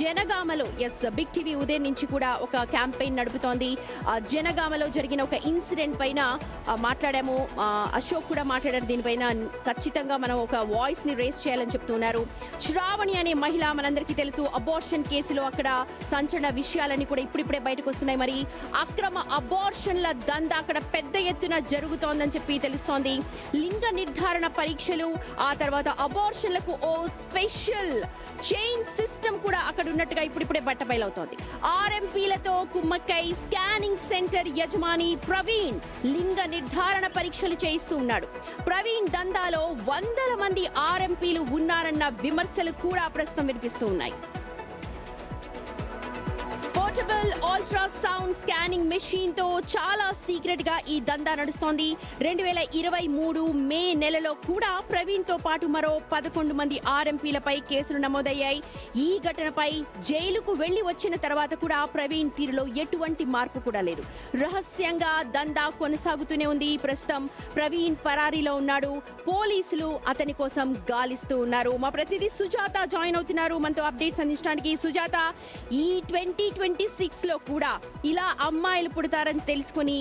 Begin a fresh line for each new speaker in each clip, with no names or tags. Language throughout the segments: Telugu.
జనగామలో బిగ్ టీవీ ఉదయం నుంచి కూడా ఒక క్యాంపెయిన్ నడుపుతోంది. జనగామలో జరిగిన ఒక ఇన్సిడెంట్ పైన మాట్లాడాము. అశోక్ కూడా మాట్లాడారు. దీనిపైన ఖచ్చితంగా మనం ఒక వాయిస్ ని రేస్ చేయాలని చెప్తున్నారు. శ్రావణి అనే మహిళ మనందరికీ తెలుసు, అబార్షన్ కేసులో అక్కడ సంచలన విషయాలన్నీ కూడా ఇప్పుడిప్పుడే బయటకు వస్తున్నాయి. మరి అక్రమ అబార్షన్ల దందా అక్కడ పెద్ద ఎత్తున జరుగుతోందని చెప్పి తెలుస్తోంది. లింగ నిర్ధారణ పరీక్షలు, ఆ తర్వాత అబార్షన్లకు ఓ స్పెషల్ చైన్ సిస్టమ్ కూడా అక్కడ ఉన్నట్టుగా ఇప్పుడిప్పుడే బట్టబయలవుతోంది. ఆర్ఎంపీలతో కుమ్మక్కై స్కానింగ్ సెంటర్ యజమాని ప్రవీణ్ లింగ నిర్ధారణ పరీక్షలు చేయిస్తూ ఉన్నాడు. ప్రవీణ్ దందాలో వందల మంది ఆర్ఎంపీలు ఉన్నారన్న విమర్శలు కూడా ప్రస్తుతం వినిపిస్తూ ఉన్నాయి. పోర్టబుల్ అల్ట్రాసౌండ్ స్కానింగ్ మెషిన్ తో చాలా సీక్రెట్ గా ఈ దందా నడుస్తోంది. 2023 మే నెలలో కూడా ప్రవీణ్ తో పాటు మరో 11 మంది ఆర్ఎంపీలపై కేసులు నమోదయ్యాయి. ఈ ఘటనపై జైలుకు వెళ్లి వచ్చిన తర్వాత కూడా ప్రవీణ్ తీరులో ఎటువంటి మార్పు కూడా లేదు. రహస్యంగా దందా కొనసాగుతూనే ఉంది. ప్రస్తుతం ప్రవీణ్ పరారీలో ఉన్నాడు. పోలీసులు అతని కోసం గాలిస్తూ ఉన్నారు. మా ప్రతినిధి సుజాత జాయిన్ అవుతున్నారు మనతో అప్డేట్స్ అందించడానికి. సుజాత, ఈ 2026 లో కూడా ఇలా అమ్మాయిలు పుడతారని తెలుసుకుని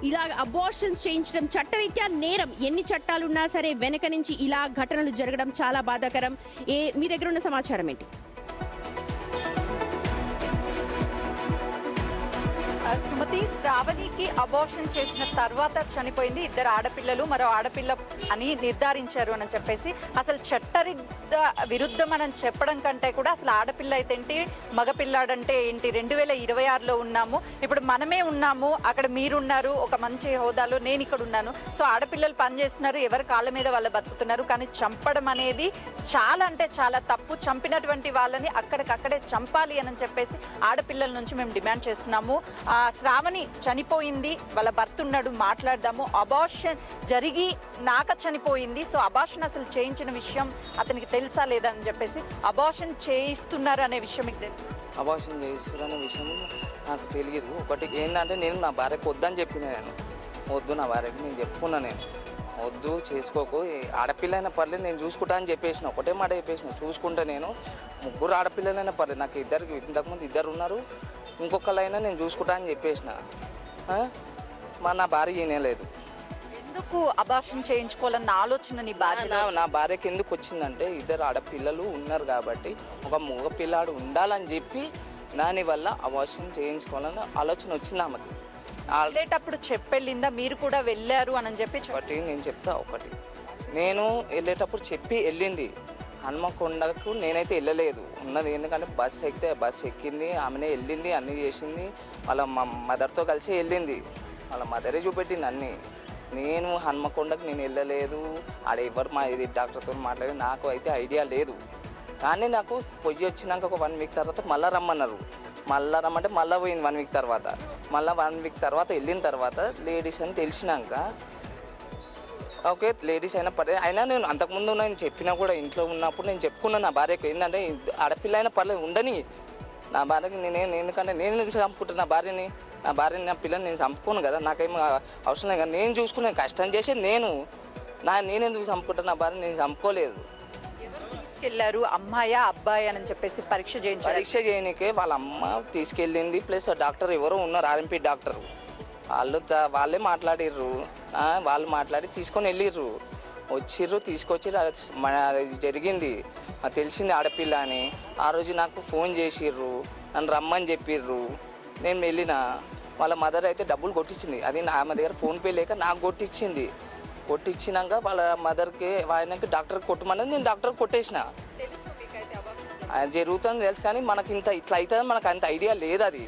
ఇలా అబార్షన్స్ చేయించడం చట్టరీత్యా నేరం. ఎన్ని చట్టాలున్నా సరే వెనక నుంచి ఇలా ఘటనలు జరగడం చాలా బాధాకరం. మీ దగ్గర ఉన్న సమాచారం ఏంటి?
సుమతి, శ్రావణికి అబార్షన్ చేసిన తర్వాత చనిపోయింది. 2 ఆడపిల్లలు, మరో ఆడపిల్ల అని నిర్ధారించారు అని చెప్పేసి అసలు విరుద్ధం అని చెప్పడం కంటే కూడా అసలు ఆడపిల్ల అయితే ఏంటి, మగపిల్లాడంటే ఏంటి, 2026లో ఉన్నాము, ఇప్పుడు మనమే ఉన్నాము, అక్కడ మీరున్నారు ఒక మంచి హోదాలో, నేను ఇక్కడ ఉన్నాను. సో ఆడపిల్లలు పనిచేస్తున్నారు, ఎవరి కాళ్ళ మీద వాళ్ళు బతుకుతున్నారు. కానీ చంపడం అనేది చాలా అంటే చాలా తప్పు. చంపినటువంటి వాళ్ళని అక్కడికక్కడే చంపాలి అని చెప్పేసి ఆడపిల్లల నుంచి మేము డిమాండ్ చేస్తున్నాము. శ్రావణి చనిపోయింది, వాళ్ళ భర్త ఉన్నాడు, మాట్లాడదాము. అబార్షన్ జరిగి నాక చనిపోయింది. సో అబార్షన్ అసలు చేయించిన విషయం అతనికి తెలుసా లేదా అని చెప్పేసి, అబార్షన్ చేయిస్తున్నారు అనే విషయం మీకు తెలుసు?
అబార్షన్ చేయిస్తున్నారు అనే విషయం నాకు తెలియదు. ఒకటి ఏంటంటే, నేను నా భార్యకు వద్దని చెప్పిన, నేను వద్దు, నా భార్యకు నేను చెప్పుకున్నా, నేను వద్దు చేసుకోకు, ఆడపిల్లైనా పర్లేదు నేను చూసుకుంటా అని చెప్పేసిన. ఒకటే మాట చెప్పేసిన, చూసుకుంటా, నేను 3 ఆడపిల్లలైనా పర్లేదు, నాకు ఇంతకుముందు 2 ఉన్నారు, ఇంకొకళ్ళైనా నేను చూసుకుంటా అని చెప్పేసిన. నా భార్య వినలేదు.
ఎందుకు అబార్షన్ చేయించుకోవాలన్న ఆలోచన నీ భార్య?
నా భార్యకి ఎందుకు వచ్చిందంటే, 2 ఆడపిల్లలు ఉన్నారు కాబట్టి ఒక మగ పిల్లాడు ఉండాలని చెప్పి దాని వల్ల అబార్షన్ చేయించుకోవాలన్న ఆలోచన వచ్చింది ఆమెకి.
వెళ్ళేటప్పుడు చెప్పెళ్ళిందా మీరు కూడా వెళ్ళారు అని చెప్పి?
ఒకటి నేను చెప్తా, ఒకటి నేను వెళ్ళేటప్పుడు చెప్పి వెళ్ళింది. హన్మకొండకు నేనైతే వెళ్ళలేదు ఉన్నది, ఎందుకంటే బస్సు ఎక్కింది, ఆమెనే వెళ్ళింది, అన్నీ చేసింది, వాళ్ళ మదర్తో కలిసి వెళ్ళింది, వాళ్ళ మదరే చూపెట్టింది అన్నీ. నేను హన్మకొండకు నేను వెళ్ళలేదు, ఆడ ఎవరు మా ఇది డాక్టర్తో మాట్లాడి నాకు అయితే ఐడియా లేదు. కానీ నాకు పొయ్యి వచ్చినాక ఒక 1 వీక్ తర్వాత మళ్ళీ రమ్మన్నారు. మళ్ళీ రమ్మంటే మళ్ళీ పోయింది 1 వీక్ తర్వాత. మళ్ళీ 1 వీక్ తర్వాత వెళ్ళిన తర్వాత లేడీస్ అని తెలిసినాక, ఓకే లేడీస్ అయినా పర్లేదు, అయినా నేను అంతకుముందు నేను చెప్పినా కూడా, ఇంట్లో ఉన్నప్పుడు నేను చెప్పుకున్నాను నా భార్యకు, ఏంటంటే ఆడపిల్ల అయినా పర్లేదు ఉండని, నా భార్యకి ఎందుకంటే నేను చంపుకుంటాను నా భార్యని, నా పిల్లని నేను చంపుకోను కదా, నాకేమో అవసరం లేదు కదా, నేను చూసుకున్నాను, కష్టం చేసేది నేనెందుకు చంపుకుంటాను, నా భార్యని నేను చంపుకోలేదు.
తీసుకెళ్లారు, అమ్మాయా అబ్బాయి అని చెప్పేసి పరీక్ష
చేయనికే వాళ్ళ అమ్మ తీసుకెళ్ళింది, ప్లస్ డాక్టర్ ఎవరో ఉన్నారు, ఆర్ఎంపీ డాక్టర్, వాళ్ళే మాట్లాడిర్రు, వాళ్ళు మాట్లాడి తీసుకొని వెళ్ళిర్రు, వచ్చిర్రు, తీసుకొచ్చి జరిగింది తెలిసింది ఆడపిల్ల అని. ఆ రోజు నాకు ఫోన్ చేసిర్రు, నన్ను రమ్మని చెప్పిర్రు, నేను వెళ్ళిన. వాళ్ళ మదర్ అయితే డబ్బులు కొట్టించింది, అది ఆమె దగ్గర ఫోన్పే లేక నాకు కొట్టించినాక వాళ్ళ మదర్కి ఆయనకి డాక్టర్ కొట్టమన్నది, నేను డాక్టర్ కొట్టేసిన. జరుగుతుంది తెలుసు, కానీ మనకి ఇట్లా అవుతుంది మనకు అంత ఐడియా లేదు. అది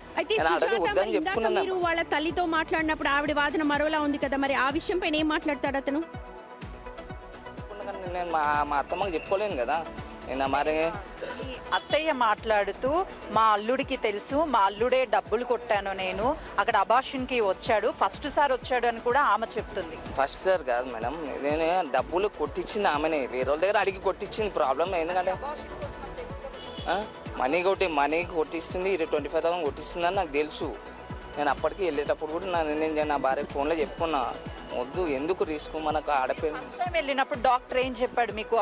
వద్దని చెప్పుకున్నాను.
మీరు వాళ్ళ తల్లితో మాట్లాడినప్పుడు ఆవిడ వాదన మరోలా ఉంది కదా, మరి ఆ విషయం పైన ఏం మాట్లాడతాడు అతను?
నేను మా అత్తమ్మకి చెప్పుకోలేను కదా. నేను మరి
అత్తయ్య మాట్లాడుతూ, మా అల్లుడికి తెలుసు, మా అల్లుడే డబ్బులు కొట్టాను, నేను అక్కడ అబార్షన్కి వచ్చాడు, ఫస్ట్ సార్ వచ్చాడు అని కూడా ఆమె చెప్తుంది.
ఫస్ట్ సార్ కాదు మేడం, నేను డబ్బులు కొట్టించింది ఆమెనే, వేరే వాళ్ళ దగ్గర అడిగి కొట్టించింది. ప్రాబ్లం ఎందుకంటే మనీ కొట్టిస్తుంది, 25,000 కొట్టిస్తుందని నాకు తెలుసు. నేను అప్పటికి వెళ్ళేటప్పుడు కూడా నేను నా భార్య ఫోన్లో చెప్పుకున్నా, వద్దు ఎందుకు రిస్క్, మనకు ఆడపిల్ల.
వెళ్ళినప్పుడు డాక్టర్ ఏం చెప్పాడు మీకు?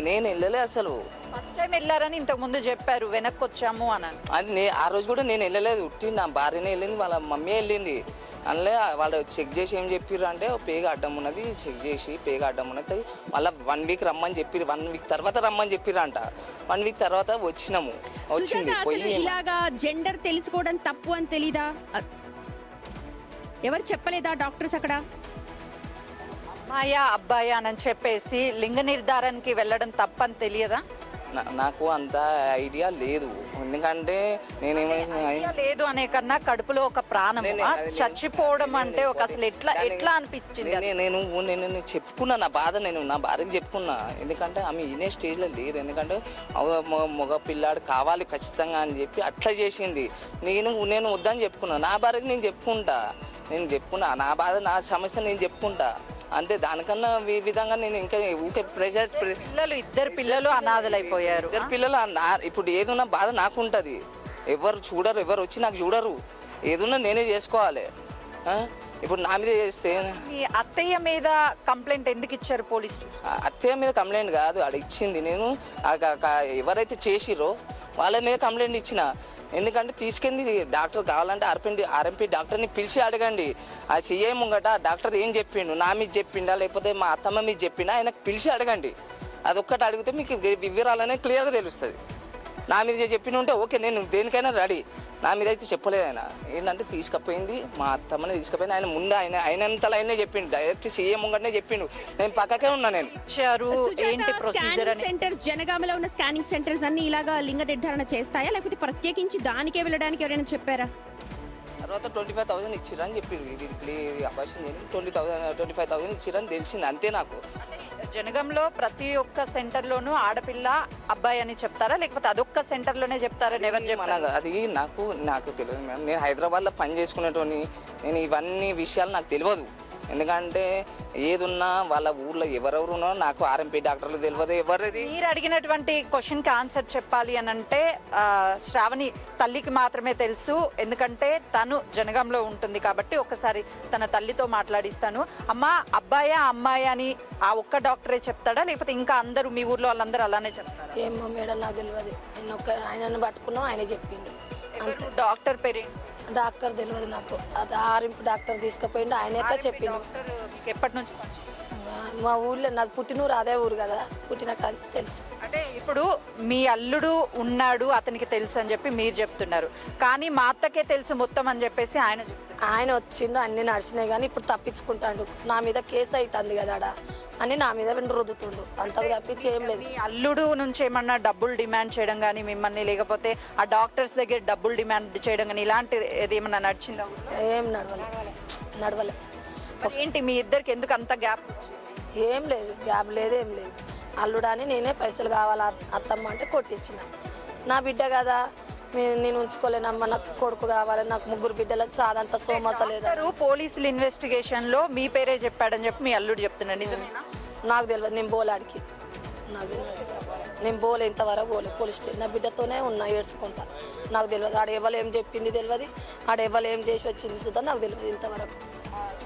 నేను వెళ్ళలే అసలు,
ఫస్ట్ టైం వెళ్ళారని ఇంతకు ముందు చెప్పారు, వెనక్కి వచ్చాము అని.
అది ఆ రోజు కూడా నేను వెళ్ళలేదు, ఉట్టి నా భార్యనే వెళ్ళింది, వాళ్ళ మమ్మీ వెళ్ళింది. అందులో వాళ్ళు చెక్ చేసి ఏం చెప్పారు అంటే పేగ అడ్డం ఉన్నది, చెక్ చేసి పేగ అడ్డం ఉన్నది, వాళ్ళ 1 వీక్ రమ్మని చెప్పారు, 1 వీక్ తర్వాత రమ్మని చెప్పారంట. 1 వీక్ తర్వాత వచ్చినాము, వచ్చింది
సుజాత,
పోయి.
అసలు ఇలాగా జెండర్ తెలుసుకోవడం తప్పు అని తెలీదా? ఎవరు చెప్పలేదా డాక్టర్స్ అక్కడ?
అమ్మాయా అబ్బాయా అని చెప్పేసి లింగ నిర్ధారణకి వెళ్ళడం తప్పని తెలియదా?
నాకు అంత ఐడియా లేదు, ఎందుకంటే
ఐడియా లేదు అనే కన్నా కడుపులో ఒక ప్రాణం చచ్చిపోవడం అంటే ఒక అసలు ఎట్లా అనిపించింది?
నేను చెప్పుకున్నా నా బాధ, నేను నా భార్యకి చెప్పుకున్నా. ఎందుకంటే ఆమె ఇనే స్టేజ్లో లేదు, ఎందుకంటే మగ పిల్లాడు కావాలి ఖచ్చితంగా అని చెప్పి అట్లా చేసింది. నేను వద్దని చెప్పుకున్నా, నా భార్యకి నేను చెప్పుకున్నా నా బాధ, నా సమస్య నేను చెప్పుకుంటా అంతే. దానికన్నా ఈ విధంగా నేను ఇంకా ఊకే ప్రెషర్.
ఇద్దరు పిల్లలు అనాథలైపోయారు.
ఇద్దరు పిల్లలు ఇప్పుడు ఏదున్నా బాధ నాకు ఉంటుంది, ఎవరు చూడరు, ఎవరు వచ్చి నాకు చూడరు, ఏదున్నా నేనే చేసుకోవాలి. ఇప్పుడు నా మీద చేస్తే
మీ అత్తయ్య మీద కంప్లైంట్ ఎందుకు ఇచ్చారు పోలీసులు?
అత్తయ్య మీద కంప్లైంట్ కాదు, ఆడ ఇచ్చింది నేను ఎవరైతే చేసిరో వాళ్ళ మీద కంప్లైంట్ ఇచ్చిన. ఎందుకంటే తీసుకెళ్ళి డాక్టర్ కావాలంటే ఆర్ఎంపీ డాక్టర్ని పిలిచి అడగండి. ఆ సిఐ ముంగట డాక్టర్ ఏం చెప్పిండు, నా మీద చెప్పిండా లేకపోతే మా అత్తమ్మ మీద చెప్పిండా, ఆయనకు పిలిచి అడగండి. అదొక్కటి అడిగితే మీకు వివరాలనే క్లియర్గా తెలుస్తుంది. నా మీద చెప్పిన ఉంటే ఓకే, నేను దేనికైనా రెడీ. నా మీద అయితే చెప్పలేదు ఆయన. ఏంటంటే తీసుకుపోయింది మా అత్తమ్మనే తీసుకుపోయింది. ఆయన ముందు ఆయనంతలో ఆయనే చెప్పిండు, డైరెక్ట్ సీఎం ముంగటనే చెప్పిండు, నేను పక్కకే ఉన్నా. నేను
ఇచ్చారు ఏంటి ప్రొసీజర్ అని.
సెంటర్ జనగామలో ఉన్న స్కానింగ్ సెంటర్స్ అన్ని ఇలాగా లింగ నిర్ధారణ చేస్తాయా, లేకపోతే ప్రత్యేకించి దానికే వెళ్ళడానికి ఎవరైనా చెప్పారా?
తర్వాత 25,000 ఇచ్చిరని చెప్పింది, ఇది అపార్షన్ చేయండి 25,000 ఇచ్చిరని తెలిసింది, అంతే. నాకు
జనగంలో ప్రతి ఒక్క సెంటర్ లోనూ ఆడపిల్ల అబ్బాయి అని చెప్తారా, లేకపోతే అదొక్క సెంటర్ లోనే చెప్తారా? ఎవరు చెప్పారు?
అది నాకు తెలియదు మేడం. నేను హైదరాబాద్లో పని చేసుకునేటోని, నేను ఇవన్నీ విషయాలు నాకు తెలియదు. ఎందుకంటే ఏదున్నా వాళ్ళ ఊర్లో ఎవరెవరునో నాకు ఆర్ఎంపీ డాక్టర్లు తెలియదు, ఎవరిది.
మీరు అడిగినటువంటి క్వశ్చన్కి ఆన్సర్ చెప్పాలి అని అంటే శ్రావణి తల్లికి మాత్రమే తెలుసు, ఎందుకంటే తను జనగంలో ఉంటుంది కాబట్టి. ఒకసారి తన తల్లితో మాట్లాడిస్తాను. అమ్మా, అబ్బాయా అమ్మాయి అని ఆ ఒక్క డాక్టరే చెప్తాడా, లేకపోతే ఇంకా అందరూ మీ ఊర్లో వాళ్ళందరూ అలానే చెప్తారా?
ఏమో మేడం, నాకు తెలియదు. నేను ఆయనను పట్టుకున్నాం, ఆయన చెప్పిండు.
డాక్టర్ పేరేంటి?
డాక్టర్ తెలియదు నాకు, అది ఆరింపు డాక్టర్ తీసుకుపోయిండు, ఆయనే చెప్పిండు.
మీకు ఎప్పటి నుంచి?
మా ఊర్లో నాది పుట్టినూరు, అదే ఊరు కదా, పుట్టిన కాదు తెలుసు.
అంటే ఇప్పుడు మీ అల్లుడు ఉన్నాడు, అతనికి తెలుసు అని చెప్పి మీరు చెప్తున్నారు, కానీ మా అత్తకే తెలుసు మొత్తం అని చెప్పేసి ఆయన చెప్తున్నారు.
ఆయన వచ్చిండు, అన్ని నడిచినాయి, కానీ ఇప్పుడు తప్పించుకుంటాడు. నా మీద కేసు అవుతుంది కదా ఆడ అని నా మీద రుద్దుతుండు, అంతకు తప్పించి ఏం లేదు.
మీ అల్లుడు నుంచి ఏమన్నా డబ్బులు డిమాండ్ చేయడం కానీ మిమ్మల్ని, లేకపోతే ఆ డాక్టర్స్ దగ్గర డబ్బులు డిమాండ్ చేయడం కానీ ఇలాంటి ఏమన్నా నడిచిందా?
ఏం నడవలే.
ఏంటి మీ ఇద్దరికి ఎందుకు అంత గ్యాప్?
ఏం లేదు, గ్యాప్ లేదు, ఏం లేదు. అల్లుడాని నేనే పైసలు కావాలా అత్తమ్మ అంటే కొట్టించిన. నా బిడ్డ కదా, నేను ఉంచుకోలేనమ్మా, నాకు కొడుకు కావాలి, నాకు 3 బిడ్డలకు చాదంత సోమత లేదు.
పోలీసులు ఇన్వెస్టిగేషన్ లో మీ పేరే చెప్పాడని చెప్పి మీ అల్లుడు చెప్తున్నాడు, నిజమేనా?
నాకు తెలియదు, నేను పోలాడికి, నాకు తెలియదు. నేను పోలే, ఇంతవరకు పోలే పోలీస్ స్టేషన్. నా బిడ్డతోనే ఉన్నా ఏడ్చుకుంటా. నాకు తెలియదు ఆడ ఎవరు ఏం చెప్పింది తెలియదు, ఆడ ఎవరు ఏం చేసి వచ్చింది సుధా నాకు తెలియదు ఇంతవరకు.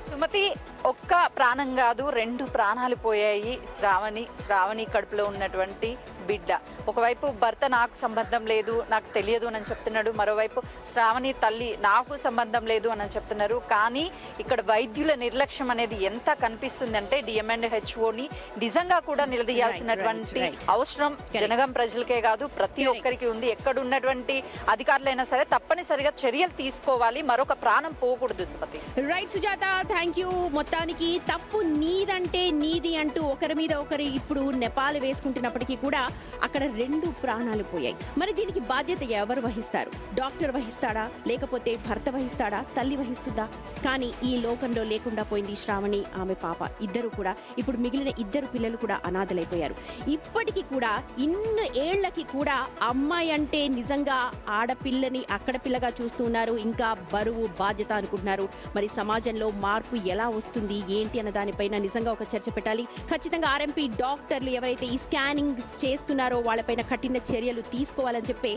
సుమతి, ఒక్క ప్రాణం కాదు 2 ప్రాణాలు పోయాయి. శ్రావణి కడుపులో ఉన్నటువంటి బిడ్డ. ఒకవైపు భర్త నాకు సంబంధం లేదు, నాకు తెలియదు అని చెప్తున్నాడు, మరోవైపు శ్రావణి తల్లి నాకు సంబంధం లేదు అని చెప్తున్నారు. కానీ ఇక్కడ వైద్యుల నిర్లక్ష్యం అనేది ఎంత కనిపిస్తుందంటే DMHOని నిజంగా కూడా నిలదీయాల్సినటువంటి అవసరం జనగం ప్రజలకే కాదు ప్రతి ఒక్కరికి ఉంది. ఎక్కడున్నటువంటి అధికారులైనా సరే తప్పనిసరిగా చర్యలు తీసుకోవాలి, మరొక ప్రాణం పోకూడదు. Sumathi,
right Sujatha, thank you. మొత్తానికి తప్పు నీదంటే నీది అంటూ ఒకరి మీద ఒకరు ఇప్పుడు నెపాలు వేసుకుంటున్నప్పటికీ కూడా అక్కడ 2 ప్రాణాలు పోయాయి. మరి దీనికి బాధ్యత ఎవరు వహిస్తారు? డాక్టర్ వహిస్తాడా, లేకపోతే భర్త వహిస్తాడా, తల్లి వహిస్తుందా? కానీ ఈ లోకంలో లేకుండా పోయింది శ్రావణి, ఆమె పాప. ఇద్దరు కూడా ఇప్పుడు మిగిలిన 2 పిల్లలు కూడా అనాథలైపోయారు. ఇప్పటికీ కూడా ఇన్ని ఏళ్లకి కూడా అమ్మాయి అంటే నిజంగా ఆడపిల్లని అక్కడ పిల్లగా చూస్తున్నారు, ఇంకా బరువు బాధ్యత అనుకుంటున్నారు. మరి సమాజంలో మార్పు ఎలా వస్తుంది ఏంటి అన్న దానిపైన నిజంగా ఒక చర్చ పెట్టాలి. ఖచ్చితంగా ఆర్ఎంపీ డాక్టర్లు ఎవరైతే ఈ స్కానింగ్ చేస్తున్నారో వాళ్ళపైన కఠిన చర్యలు తీసుకోవాలని చెప్పి